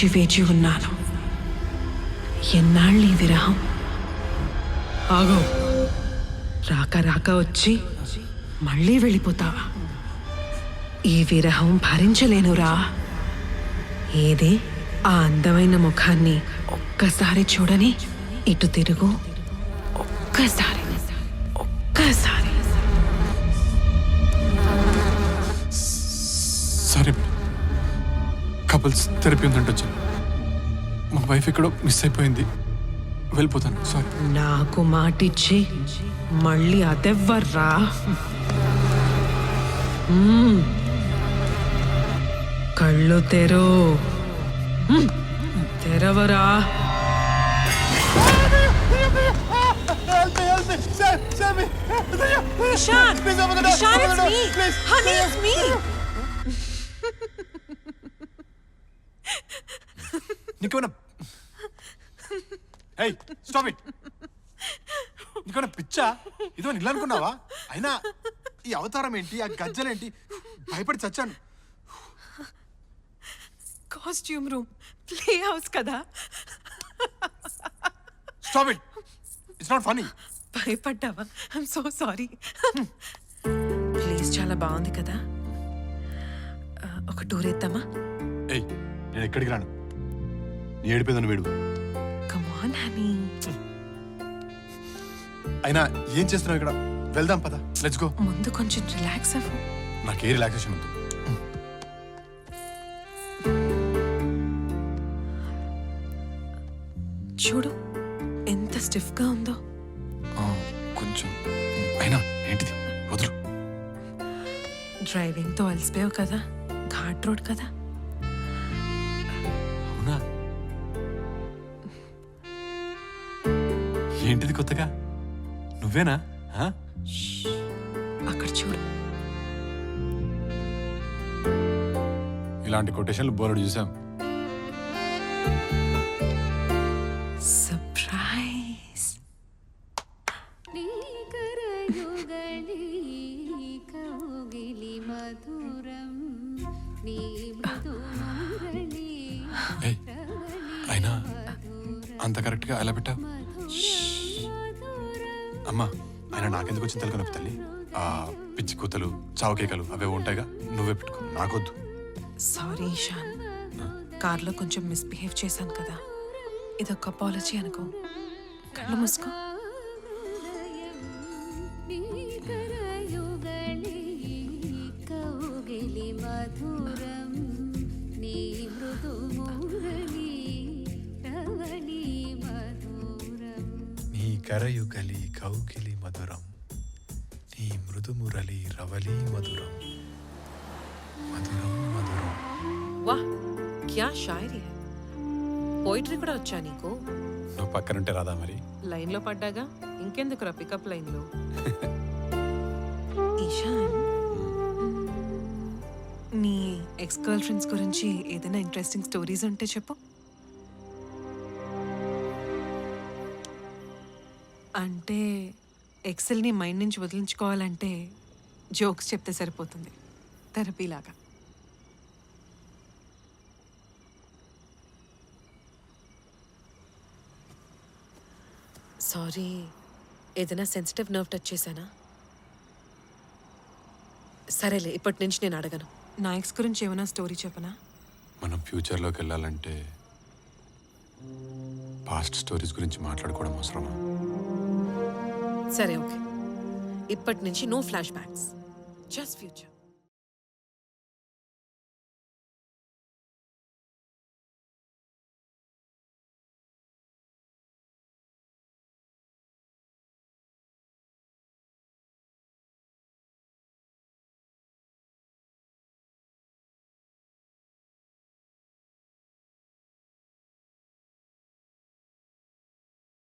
నుంచి వేచి ఉన్నాను. ఎన్నాళ్ళీ విరహం? ఆగో, రాక రాక వచ్చి మళ్ళీ వెళ్ళిపోతావా? ఈ విరహం భరించలేనురా. ఏది ఆ అందమైన ముఖాన్ని ఒక్కసారి చూడని? ఇటు తిరుగు, ఒక్కసారి ఒక్కసారి. సరే, కపుల్స్ థెరపీ ఉందంటే వచ్చాను. మా వైఫ్ ఎక్కడో మిస్ అయిపోయింది, వెళ్ళిపోతాను. సారీ. నాకు మాటిచ్చి మళ్ళీ అదెవ్వర్రా? కళ్ళు thorough, తెరవరా. Ishan! Ishan, it's me! Honey, it's me! నీకేమన్నా ఏయ్, స్టాప్ ఇట్. నీకేమన్నా పిచ్చా? ఇదో ఇల్లు అనుకున్నావా? అయినా ఈ అవతారం ఏంటి, ఆ గజ్జలేంటి? భయపడి చచ్చాను. కాస్ట్యూమ్ రూమ్, ప్లే హౌస్ కదా. Stop it, it's not funny. భయపడ్డావా? I'm so sorry. ప్లేస్ చాలా బాగుంది కదా. ఒక టూర్ ఇద్దామా? ఏయ్, నేను ఎక్కడికి రాను. నీ ఏడిపోయిందని వేడు. Come on honey. అయినా ఏం చేస్తున్నావు ఇక్కడ? వెళ్దాం పద, లెట్స్ గో. ముందు కొంచెం రిలాక్స్ అవ్వు. నాకే రిలాక్సేషన్ వద్దు. చూడు ఎంత స్టిఫ్ గా ఉందో. కొంచెం. అయినా ఏంటిది? వదులు. డ్రైవింగ్ తో అలసిపోయావు కదా, ఘాట్ రోడ్ కదా. అవునా? ఏంటిది కొత్తగా? నువ్వేనా? అక్కడ చూడు. ఇలాంటి కొటేషన్లు బోర్డు చూసాం. సర్ప్రైజ్. అయినా అంత కరెక్ట్గా ఎలా పెట్టావు? అమ్మా, అయినా నాకెందుకు వచ్చిన తలక నొప్పి తల్లి? ఆ పిచ్చి కూతలు, చావు కేకలు అవే ఉంటాయిగా, నువ్వే పెట్టుకో, నాకొద్దు. సారీ ఇషాన్, కార్లో కొంచెం మిస్బిహేవ్ చేశాను కదా. ఇదొక అపాలజీ అనుకో. కళ్ళు మూసుకో. నీ కరయుగలి కౌగిలి మధురం, నీ మృదు మురళి రవలి మధురం, మధురం మధురం. వాహ్, క్యా షాయరీ హై. పోయిటరీ కూడా వచ్చా నీకు? నువ్వు పక్కనుంటే రాదా మరి? లైన్లో పడ్డాగా, ఇంకెందుకురా పికప్ లైన్లో. ఈశాన్, నీ ఎక్స్ గర్ల్ ఫ్రెండ్స్ గురించి ఏదైనా ఇంట్రెస్టింగ్ స్టోరీస్ ఉంటే చెప్పు. అంటే ఎక్సెల్ని మైండ్ నుంచి వదిలించుకోవాలంటే జోక్స్ చెప్తే సరిపోతుంది, థెరపీ లాగా. సారీ, ఏదైనా సెన్సిటివ్ నర్వ్ టచ్ చేశానా? సరేలే, ఇప్పటి నుంచి నేను అడగను. నా ఎక్స్ గురించి ఏమైనా స్టోరీ చెప్పనా? మనం ఫ్యూచర్లోకి వెళ్ళాలంటే పాస్ట్ స్టోరీస్ గురించి మాట్లాడుకోవడం అవసరమా? సరే, ఓకే. ఇప్పటి నుంచి no flashbacks, just future.